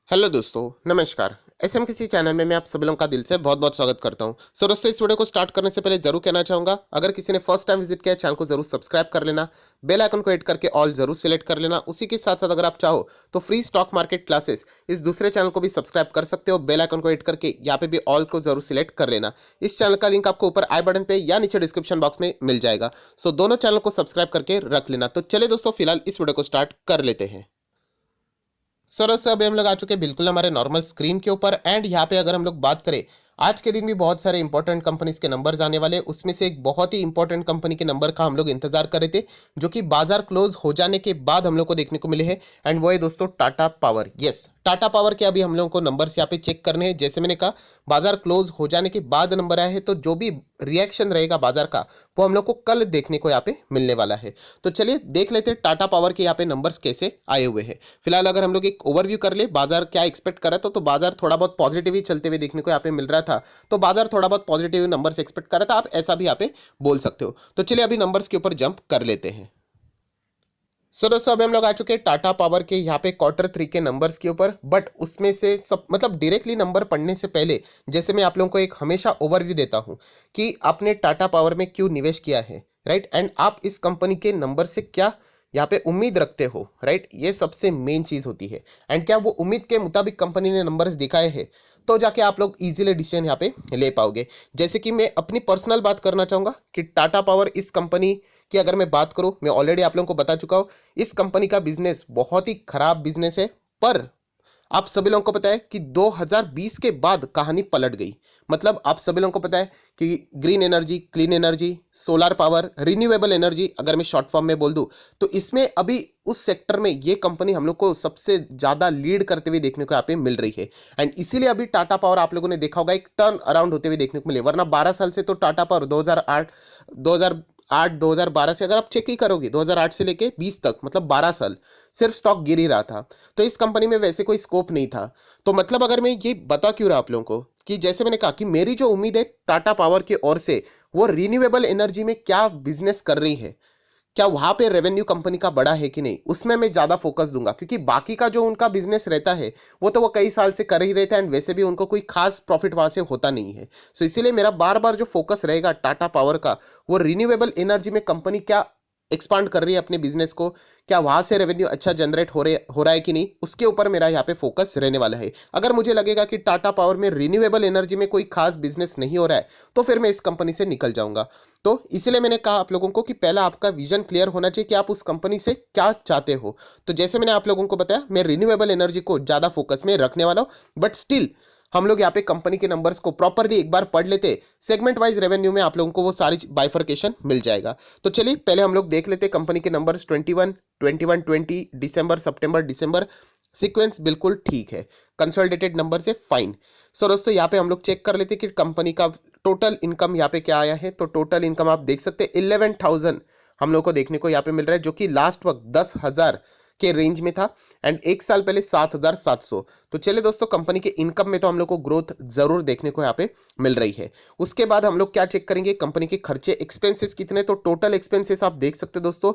Hello दोस्तों, नमस्कार। SM किसी चैनल में मैं आप सभी लोगों का दिल से बहुत बहुत स्वागत करता हूं। सो दोस्तों, इस वीडियो को स्टार्ट करने से पहले जरूर कहना चाहूंगा, अगर किसी ने फर्स्ट टाइम विजिट किया है चैनल को जरूर सब्सक्राइब कर लेना, बेल आइकन को हिट करके ऑल जरूर सिलेक्ट कर लेना। उसी के साथ साथ अगर आप चाहो तो फ्री स्टॉक मार्केट क्लासेस इस दूसरे चैनल को भी सब्सक्राइब कर सकते हो। बेल आइकन को हिट करके यहाँ पे भी ऑल को जरूर सिलेक्ट कर लेना। इस चैनल का लिंक आपको ऊपर आई बटन पे या नीचे डिस्क्रिप्शन बॉक्स में मिल जाएगा। सो दोनों चैनल को सब्सक्राइब करके रख लेना। तो चलिए दोस्तों, फिलहाल इस वीडियो को स्टार्ट कर लेते हैं। सर दोस्तों, अभी हम लोग आ चुके हैं बिल्कुल हमारे नॉर्मल स्क्रीन के ऊपर। एंड यहाँ पे अगर हम लोग बात करें, आज के दिन भी बहुत सारे इंपॉर्टेंट कंपनीज के नंबर्स आने वाले हैं। उसमें से एक बहुत ही इंपॉर्टेंट कंपनी के नंबर का हम लोग इंतजार कर रहे थे, जो कि बाजार क्लोज हो जाने के बाद हम लोग को देखने को मिले हैं। एंड वो है दोस्तों Tata power. Yes, Tata power के अभी हम लोगों को नंबर्स यहाँ पे चेक करने हैं। जैसे मैंने कहा, बाजार क्लोज हो जाने के बाद नंबर आए हैं, तो जो भी रिएक्शन रहेगा बाजार का वो हम लोग को कल देखने को यहाँ पे मिलने वाला है। तो चलिए देख लेते हैं टाटा पावर के यहाँ पे नंबर्स कैसे आए हुए हैं। फिलहाल अगर हम लोग एक ओवरव्यू कर ले, बाजार क्या एक्सपेक्ट कर रहा था, तो बाजार थोड़ा बहुत पॉजिटिव ही चलते हुए देखने को यहाँ पे मिल रहा था। तो बाजार थोड़ा बहुत पॉजिटिव नंबर्स एक्सपेक्ट कर रहा था, आप ऐसा भी यहाँ पे बोल सकते हो। तो चलिए अभी नंबर्स के ऊपर जंप कर लेते हैं। सो दोस्तों, अभी हम लोग आ चुके हैं टाटा पावर के यहाँ पे क्वार्टर 3 के नंबर्स के ऊपर। बट उसमें से सब मतलब डायरेक्टली नंबर पढ़ने से पहले, जैसे मैं आप लोगों को एक हमेशा ओवरव्यू देता हूँ कि आपने टाटा पावर में क्यों निवेश किया है, राइट, एंड आप इस कंपनी के नंबर से क्या यहाँ पे उम्मीद रखते हो, राइट, ये सबसे मेन चीज़ होती है। एंड क्या वो उम्मीद के मुताबिक कंपनी ने नंबर्स दिखाए हैं, तो जाके आप लोग इजीली डिसीजन यहाँ पे ले पाओगे। जैसे कि मैं अपनी पर्सनल बात करना चाहूँगा कि टाटा पावर इस कंपनी की अगर मैं बात करूँ, मैं ऑलरेडी आप लोगों को बता चुका हूँ, इस कंपनी का बिजनेस बहुत ही खराब बिजनेस है। पर आप सभी लोगों को पता है कि 2020 के बाद कहानी पलट गई। मतलब आप सभी लोगों को पता है कि green energy, clean energy, solar power, renewable energy, अगर मैं शॉर्ट फॉर्म में बोल दूं, तो इसमें अभी उस सेक्टर में ये कंपनी हम लोग को सबसे ज़्यादा लीड करते हुए देखने को यहाँ पे मिल रही है। एंड इसीलिए अभी टाटा पावर आप लोगों ने देखा होगा एक टर्न अराउंड होते हुए देखने को मिले। वरना 12 साल से तो टाटा पावर 2012 से अगर आप चेक ही करोगे, 2008 से लेके 20 तक, मतलब 12 साल सिर्फ स्टॉक गिर ही रहा था। तो इस कंपनी में वैसे कोई स्कोप नहीं था। तो मतलब अगर मैं ये बता क्यों रहा आप लोगों को कि जैसे मैंने कहा कि मेरी जो उम्मीद है टाटा पावर की ओर से, वो रिन्यूएबल एनर्जी में क्या बिजनेस कर रही है, क्या वहां पे रेवेन्यू कंपनी का बड़ा है कि नहीं, उसमें मैं ज़्यादा फोकस दूंगा। क्योंकि बाकी का जो उनका बिजनेस रहता है वो तो वो कई साल से कर ही रहता है, एंड वैसे भी उनको कोई खास प्रॉफिट वहां से होता नहीं है। सो इसीलिए मेरा बार बार जो फोकस रहेगा टाटा पावर का, वो रिन्यूएबल एनर्जी में कंपनी क्या एक्सपांड कर रही है अपने बिजनेस को, क्या वहां से रेवेन्यू अच्छा जनरेट हो रहा है कि नहीं, उसके ऊपर मेरा यहाँ पे फोकस रहने वाला है। अगर मुझे लगेगा कि टाटा पावर में रिन्यूएबल एनर्जी में कोई खास बिजनेस नहीं हो रहा है, तो फिर मैं इस कंपनी से निकल जाऊंगा। तो इसीलिए मैंने कहा आप लोगों को कि पहला आपका विजन क्लियर होना चाहिए कि आप उस कंपनी से क्या चाहते हो। तो जैसे मैंने आप लोगों को बताया, मैं रिन्यूएबल एनर्जी को ज़्यादा फोकस में रखने वाला हूँ। बट स्टिल हम लोग यहाँ पे कंपनी के नंबर्स को प्रॉपरली एक बार पढ़ लेते, सेगमेंट वाइज रेवेन्यू में आप लोगों को वो सारी बाइफर्केशन मिल जाएगा। तो चलिए पहले हम लोग देख लेते कंपनी के नंबर्स 21, 21, 20, दिसंबर, सितंबर, दिसंबर। सीक्वेंस बिल्कुल ठीक है, कंसोलिडेटेड नंबर से फाइन। सो दोस्तों, यहाँ पे हम लोग चेक कर लेते कि कंपनी का टोटल इनकम यहाँ पे क्या आया है। तो टोटल इनकम आप देख सकते हैं 11,000 हम लोग को देखने को यहाँ पे मिल रहा है, जो कि लास्ट वक्त 10,000 के रेंज में था। एंड एक साल पहले 7,700। तो चलिए दोस्तों, कंपनी के इनकम में तो हम लोग को ग्रोथ जरूर देखने को यहाँ पे मिल रही है। उसके बाद हम लोग क्या चेक करेंगे, कंपनी के खर्चे एक्सपेंसेस कितने। तो टोटल एक्सपेंसेस आप देख सकते हैं दोस्तों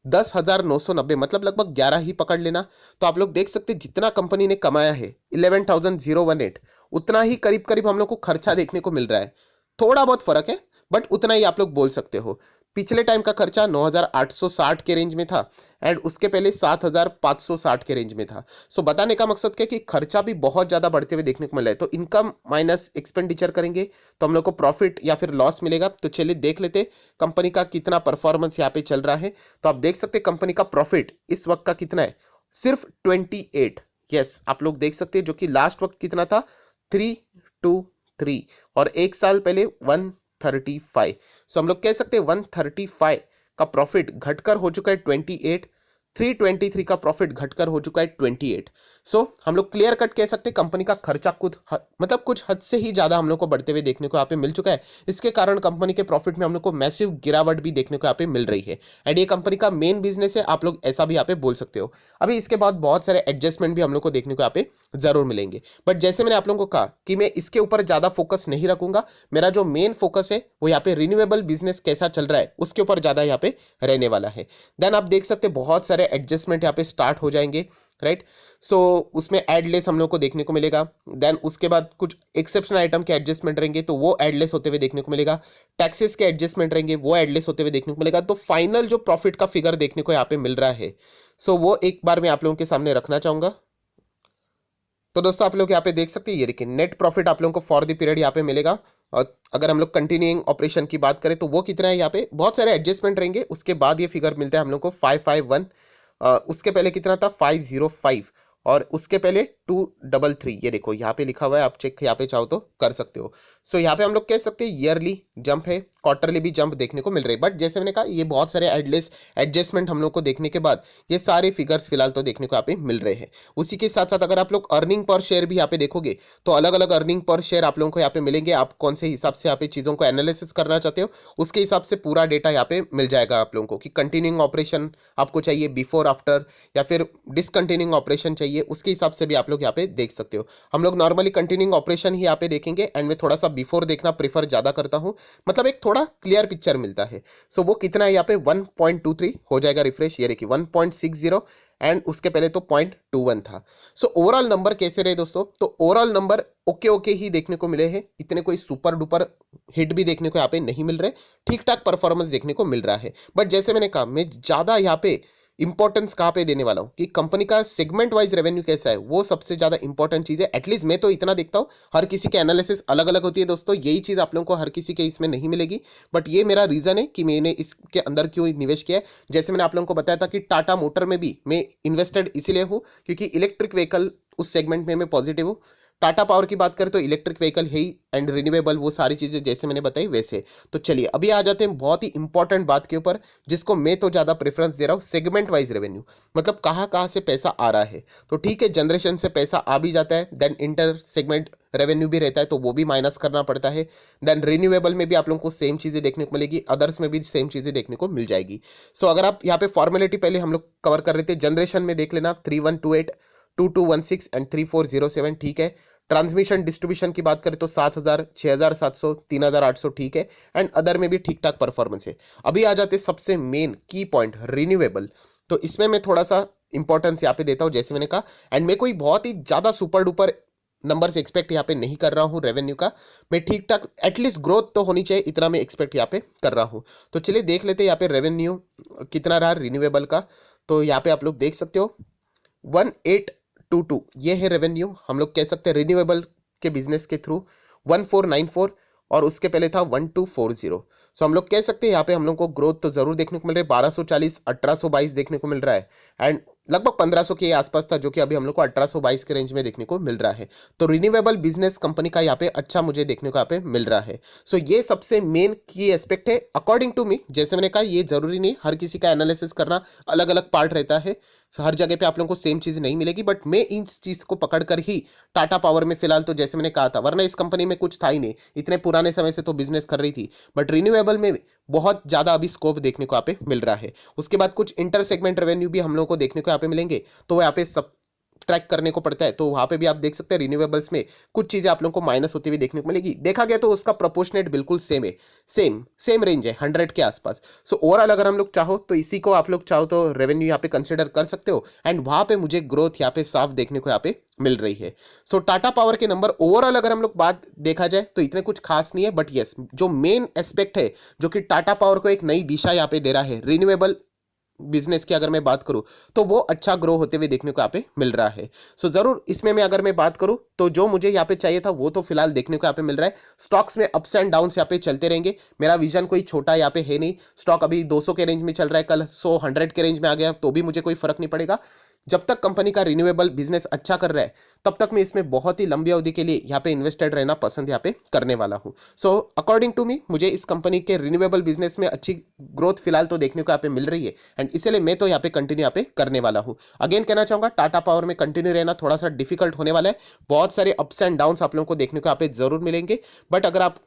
10,990, मतलब लगभग 11 ही पकड़ लेना। तो आप लोग देख सकते हैं जितना कंपनी ने कमाया है 11,018, उतना ही करीब करीब हम लोग को खर्चा देखने को मिल रहा है। थोड़ा बहुत फर्क है, बट उतना ही आप लोग बोल सकते हो। पिछले टाइम का खर्चा 9,860 के रेंज में था, एंड उसके पहले 7,560 के रेंज में था। सो बताने का मकसद क्या है कि खर्चा भी बहुत ज़्यादा बढ़ते हुए देखने को मिला है। तो इनकम माइनस एक्सपेंडिचर करेंगे तो हम लोग को प्रॉफिट या फिर लॉस मिलेगा। तो चलिए देख लेते कंपनी का कितना परफॉर्मेंस यहाँ पे चल रहा है। तो आप देख सकते हैं कंपनी का प्रॉफिट इस वक्त का कितना है, सिर्फ 28। यस, आप लोग देख सकते हैं, जो कि लास्ट वक्त कितना था 323, और एक साल पहले 135। सो हम लोग कह सकते हैं 135 का प्रॉफिट घटकर हो चुका है 28, 323 का प्रॉफिट घटकर हो चुका है 28। सो हम लोग क्लियर कट कह सकते हैं कंपनी का खर्चा मतलब कुछ हद से ही ज़्यादा हम लोग को बढ़ते हुए देखने को यहाँ पे मिल चुका है। इसके कारण कंपनी के प्रॉफिट में हम लोग को मैसिव गिरावट भी देखने को यहाँ पे मिल रही है। एंड ये कंपनी का मेन बिजनेस है, आप लोग ऐसा भी यहाँ पे बोल सकते हो। अभी इसके बाद बहुत सारे एडजस्टमेंट भी हम लोग को देखने को यहाँ पे जरूर मिलेंगे। बट जैसे मैंने आप लोगों को कहा कि मैं इसके ऊपर ज़्यादा फोकस नहीं रखूंगा, मेरा जो मेन फोकस है वो यहाँ पे रिन्यूएबल बिजनेस कैसा चल रहा है उसके ऊपर ज़्यादा यहाँ पे रहने वाला है। देन आप देख सकते हैं बहुत सारे एडजस्टमेंट यहाँ पे स्टार्ट हो जाएंगे। राइट। सो उसमें एडलेस हम लोग को देखने को मिलेगा। देन उसके बाद कुछ एक्सेप्शनल आइटम के एडजस्टमेंट रहेंगे तो वो एडलेस होते हुए देखने को मिलेगा। टैक्सेस के एडजस्टमेंट रहेंगे वो एडलेस होते हुए देखने को मिलेगा। तो फाइनल जो प्रॉफिट का फिगर देखने को यहाँ पे मिल रहा है, सो वो एक बार मैं आप लोगों के सामने रखना चाहूंगा। तो दोस्तों आप लोग यहाँ पे देख सकते हैं, ये देखिए नेट प्रॉफिट आप लोगों को फॉर द पीरियड यहाँ पे मिलेगा। और अगर हम लोग कंटिन्यूइंग ऑपरेशन की बात करें तो वो कितना है, यहाँ पे बहुत सारे एडजस्टमेंट रहेंगे, उसके बाद ये फिगर मिलता है हम लोग को 551। उसके पहले कितना था 505, और उसके पहले 233। ये देखो यहाँ पे लिखा हुआ है, आप चेक यहाँ पे चाहो तो कर सकते हो। सो यहाँ पे हम लोग कह सकते हैं ईयरली जंप है, क्वार्टरली भी जंप देखने को मिल रही है। बट जैसे मैंने कहा ये बहुत सारे एडलेस एडजस्टमेंट हम लोग को देखने के बाद ये सारे फिगर्स फिलहाल तो देखने को यहाँ पे मिल रहे हैं। उसी के साथ साथ अगर आप लोग अर्निंग पर शेयर भी यहाँ पे देखोगे तो अलग अलग अर्निंग पर शेयर आप लोगों को यहाँ पे मिलेंगे। आप कौन से हिसाब से यहाँ पे चीज़ों को एनालिसिस करना चाहते हो उसके हिसाब से पूरा डेटा यहाँ पे मिल जाएगा आप लोगों को, कि कंटिन्यूइंग ऑपरेशन आपको चाहिए, बिफोर आफ्टर, या फिर डिसकंटिन्यूइंग ऑपरेशन चाहिए, उसके हिसाब से भी आप लोग यहाँ पे देख सकते हो। हम लोग नॉर्मली कंटिन्यूइंग ऑपरेशन ही यहाँ पे देखेंगे, एंड मैं थोड़ा सा बिफोर देखना प्रीफर ज़्यादा करता हूँ, मतलब एक थोड़ा क्लियर पिक्चर मिलता है। सो वो कितना है यहाँ पे 1.23 हो जाएगा रिफ्रेश, ये देखिए 1.60, एंड उसके पहले तो 0.21 था। सो ओवरऑल नंबर कैसे रहे दोस्तों, तो ओवरऑल नंबर ओके ओके ही देखने को मिले हैं, इतने कोई सुपर डुपर हिट भी देखने को यहाँ पे नहीं मिल रहे, ठीक ठाक परफॉर्मेंस देखने को मिल रहा है। बट जैसे मैंने कहा मैं ज़्यादा यहाँ पे इंपॉर्टेंस कहाँ पे देने वाला हूँ कि कंपनी का सेगमेंट वाइज रेवेन्यू कैसा है, वो सबसे ज़्यादा इंपॉर्टेंट चीज़ है। एटलीस्ट मैं तो इतना देखता हूँ, हर किसी के एनालिसिस अलग अलग होती है दोस्तों, यही चीज़ आप लोगों को हर किसी के इसमें नहीं मिलेगी। बट ये मेरा रीज़न है कि मैंने इसके अंदर क्यों निवेश किया है। जैसे मैंने आप लोगों को बताया था कि टाटा मोटर में भी मैं इन्वेस्टेड इसीलिए हूँ क्योंकि इलेक्ट्रिक व्हीकल उस सेगमेंट में मैं पॉजिटिव हूँ। टाटा पावर की बात करें तो इलेक्ट्रिक व्हीकल है ही, एंड रिन्यूएबल, वो सारी चीज़ें जैसे मैंने बताई वैसे। तो चलिए अभी आ जाते हैं बहुत ही इंपॉर्टेंट बात के ऊपर, जिसको मैं तो ज़्यादा प्रेफरेंस दे रहा हूँ, सेगमेंट वाइज रेवेन्यू, मतलब कहाँ कहाँ से पैसा आ रहा है। तो ठीक है, जनरेशन से पैसा आ भी जाता है, देन इंटर सेगमेंट रेवेन्यू भी रहता है तो वो भी माइनस करना पड़ता है। देन रिन्यूएबल में भी आप लोगों को सेम चीज़ें देखने को मिलेगी, अदर्स में भी सेम चीज़ें देखने को मिल जाएगी। सो अगर आप यहाँ पे फॉर्मेलिटी पहले हम लोग कवर कर रहे थे, जनरेशन में देख लेना 3128, 2216 एंड 3407, ठीक है। ट्रांसमिशन डिस्ट्रीब्यूशन की बात करें तो 7000, 6700, 3800, ठीक है। एंड अदर में भी ठीक ठाक परफॉर्मेंस है। अभी आ जाते सबसे मेन की पॉइंट, रिन्यूएबल। तो इसमें मैं थोड़ा सा इंपॉर्टेंस यहाँ पे देता हूँ जैसे मैंने कहा, एंड मैं कोई बहुत ही ज़्यादा सुपर डुपर नंबर्स एक्सपेक्ट यहाँ पे नहीं कर रहा हूँ रेवेन्यू का। मैं ठीक ठाक एटलीस्ट ग्रोथ तो होनी चाहिए, इतना मैं एक्सपेक्ट यहाँ पे कर रहा हूँ। तो चलिए देख लेते हैं यहाँ पे रेवेन्यू कितना रहा रिन्यूएबल का। तो यहाँ पे आप लोग देख सकते हो 1822, ये है रेवेन्यू, हम लोग कह सकते हैं रिन्यूएबल के बिजनेस के थ्रू। 1494, और उसके पहले था 1240। सो हम लोग कह सकते हैं यहाँ पे हम लोग को ग्रोथ तो जरूर देखने को मिल रहा है। 1240, 1822 देखने को मिल रहा है, एंड लगभग 1500 के आसपास था, जो कि अभी हम लोग को 1822 के रेंज में देखने को मिल रहा है। तो रिन्यूएबल बिजनेस कंपनी का यहाँ पे अच्छा मुझे देखने को यहाँ पे मिल रहा है। सो ये सबसे मेन की एस्पेक्ट है अकॉर्डिंग टू मी। जैसे मैंने कहा ये जरूरी नहीं, हर किसी का एनालिसिस करना अलग अलग पार्ट रहता है, हर जगह पे आप लोगों को सेम चीज़ नहीं मिलेगी। बट मैं इन चीज़ को पकड़कर ही टाटा पावर में फिलहाल तो जैसे मैंने कहा था, वरना इस कंपनी में कुछ था ही नहीं, इतने पुराने समय से तो बिजनेस कर रही थी, बट रिन्यूएबल में बहुत ज़्यादा अभी स्कोप देखने को यहाँ पे मिल रहा है। उसके बाद कुछ इंटर सेगमेंट रेवेन्यू भी हम लोगों को देखने को यहाँ पे मिलेंगे, तो यहाँ पे सब ट्रैक करने को पड़ता है। तो वहाँ पे भी आप देख सकते हैं रिन्यूएबल्स में कुछ चीज़ें आप लोगों को माइनस होती हुई देखने को मिलेगी। देखा गया तो उसका प्रोपोर्शनेट बिल्कुल सेम है, सेम रेंज है 100 के आसपास। सो ओवरऑल अगर हम लोग चाहो तो इसी को आप लोग चाहो तो रेवेन्यू यहाँ पे कंसिडर कर सकते हो, एंड वहाँ पे मुझे ग्रोथ यहाँ पे साफ देखने को यहाँ पे मिल रही है। सो टाटा पावर के नंबर ओवरऑल अगर हम लोग बात देखा जाए तो इतने कुछ खास नहीं है, बट यस जो मेन एस्पेक्ट है जो कि टाटा पावर को एक नई दिशा यहाँ पे दे रहा है, रिन्यूएबल बिजनेस की अगर मैं बात करूं तो वो अच्छा ग्रो होते हुए देखने को यहाँ पे मिल रहा है। सो जरूर इसमें मैं अगर मैं बात करूं तो जो मुझे यहाँ पे चाहिए था वो तो फिलहाल देखने को यहाँ पे मिल रहा है। स्टॉक्स में अप्स एंड डाउन्स यहाँ पे चलते रहेंगे, मेरा विजन कोई छोटा यहाँ पे है नहीं। स्टॉक अभी 200 के रेंज में चल रहा है, कल 100 के रेंज में आ गया तो भी मुझे कोई फर्क नहीं पड़ेगा। जब तक कंपनी का रिन्यूएबल बिजनेस अच्छा कर रहा है तब तक मैं इसमें बहुत ही लंबी अवधि के लिए यहाँ पे इन्वेस्टेड रहना पसंद यहाँ पे करने वाला हूँ। सो अकॉर्डिंग टू मी मुझे इस कंपनी के रिन्यूएबल बिजनेस में अच्छी ग्रोथ फिलहाल तो देखने को यहाँ पे मिल रही है, एंड इसलिए मैं तो यहाँ पे कंटिन्यू यहाँ पे करने वाला हूँ। अगेन कहना चाहूँगा टाटा पावर में कंटिन्यू रहना थोड़ा सा डिफिकल्ट होने वाला है, बहुत सारे अप्स एंड डाउन्स आप लोगों को देखने को यहाँ पे जरूर मिलेंगे। बट अगर आप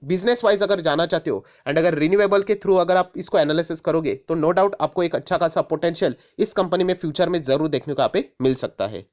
बिजनेस वाइज अगर जाना चाहते हो, एंड अगर रिन्यूएबल के थ्रू अगर आप इसको एनालिसिस करोगे तो नो डाउट आपको एक अच्छा खासा पोटेंशियल इस कंपनी में फ्यूचर में जरूर देखने को यहाँ पे मिल सकता है।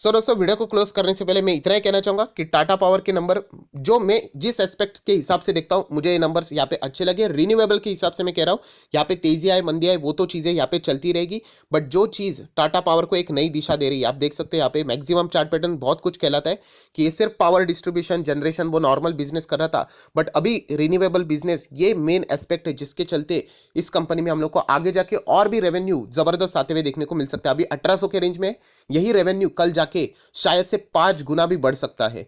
सो दोस्तों वीडियो को क्लोज करने से पहले मैं इतना ही कहना चाहूंगा कि टाटा पावर के नंबर जो मैं जिस एस्पेक्ट के हिसाब से देखता हूं मुझे ये नंबर्स यहाँ पे अच्छे लगे। रिन्यूएबल के हिसाब से मैं कह रहा हूँ यहाँ पे तेजी आए मंदी आए वो तो चीज़ें यहाँ पे चलती रहेगी, बट जो चीज़ टाटा पावर को एक नई दिशा दे रही है आप देख सकते हैं यहाँ पे मैक्सिमम चार्ट पैटर्न बहुत कुछ कहलाता है कि ये सिर्फ पावर डिस्ट्रीब्यूशन जनरेशन वो नॉर्मल बिजनेस कर रहा था, बट अभी रिन्यूएबल बिजनेस ये मेन एस्पेक्ट है जिसके चलते इस कंपनी में हम लोग को आगे जाके और भी रेवेन्यू जबरदस्त आते हुए देखने को मिल सकता है। अभी 1800 के रेंज में यही रेवेन्यू कल जाके शायद से 5 गुना भी बढ़ सकता है।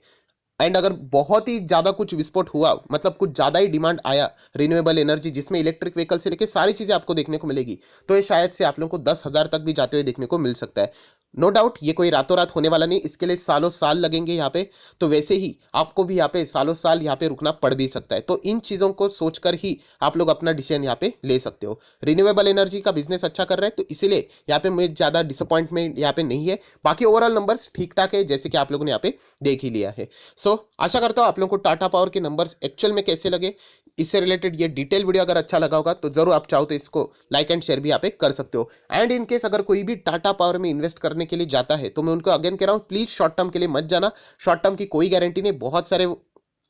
एंड अगर बहुत ही ज़्यादा कुछ विस्फोट हुआ मतलब कुछ ज़्यादा ही डिमांड आया रिन्यूएबल एनर्जी जिसमें इलेक्ट्रिक व्हीकल से लेकर सारी चीज़ें आपको देखने को मिलेगी, तो ये शायद से आप लोगों को 10,000 तक भी जाते हुए देखने को मिल सकता है। नो डाउट ये कोई रातों रात होने वाला नहीं, इसके लिए सालों साल लगेंगे यहाँ पे, तो वैसे ही आपको भी यहाँ पे सालों साल यहाँ पे रुकना पड़ भी सकता है। तो इन चीज़ों को सोचकर ही आप लोग अपना डिसीजन यहाँ पे ले सकते हो। रिन्यूएबल एनर्जी का बिजनेस अच्छा कर रहा है तो इसीलिए यहाँ पे मुझे ज़्यादा डिसअपॉइंटमेंट यहाँ पे नहीं है। बाकी ओवरऑल नंबर्स ठीक ठाक है जैसे कि आप लोगों ने यहाँ पे देख ही लिया है। सो आशा करता हूँ आप लोगों को टाटा पावर के नंबर्स एक्चुअल में कैसे लगे, इससे रिलेटेड ये डिटेल वीडियो अगर अच्छा लगा होगा तो जरूर आप चाहो तो इसको लाइक एंड शेयर भी यहाँ पे कर सकते हो। एंड इन केस अगर कोई भी टाटा पावर में इन्वेस्ट करने के लिए जाता है तो मैं उनको अगेन कह रहा हूँ प्लीज शॉर्ट टर्म के लिए मत जाना। शॉर्ट टर्म की कोई गारंटी नहीं, बहुत सारे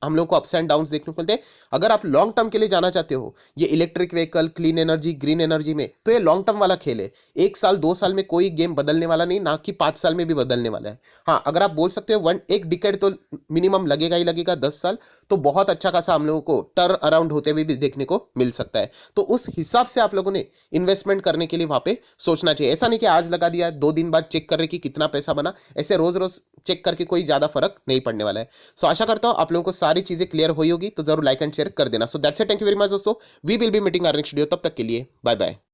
हम लोग को अप्स एंड डाउन्स देखने को मिलते हैं। अगर आप लॉन्ग टर्म के लिए जाना चाहते हो ये electric vehicle clean energy green energy में, तो ये लॉन्ग टर्म वाला खेल है। 1 साल 2 साल में कोई गेम बदलने वाला नहीं, ना कि 5 साल में भी बदलने वाला है। हाँ अगर आप बोल सकते हो एक डिकेड तो मिनिमम लगेगा ही लगेगा, 10 साल तो बहुत अच्छा खासा हम लोगों को टर्न अराउंड होते हुए भी देखने को मिल सकता है। तो उस हिसाब से आप लोगों ने इन्वेस्टमेंट करने के लिए वहां पे सोचना चाहिए। ऐसा नहीं कि आज लगा दिया 2 दिन बाद चेक कर रहे कि कितना पैसा बना, ऐसे रोज रोज चेक करके कोई ज्यादा फर्क नहीं पड़ने वाला है। सो आशा करता हूं आप लोगों को सारी चीजें क्लियर हुई होगी, तो जरूर लाइक एंड शेयर कर देना। So that's it, thank you very much दोस्तों, we will be meeting our next video, तब तक के लिए बाय बाय।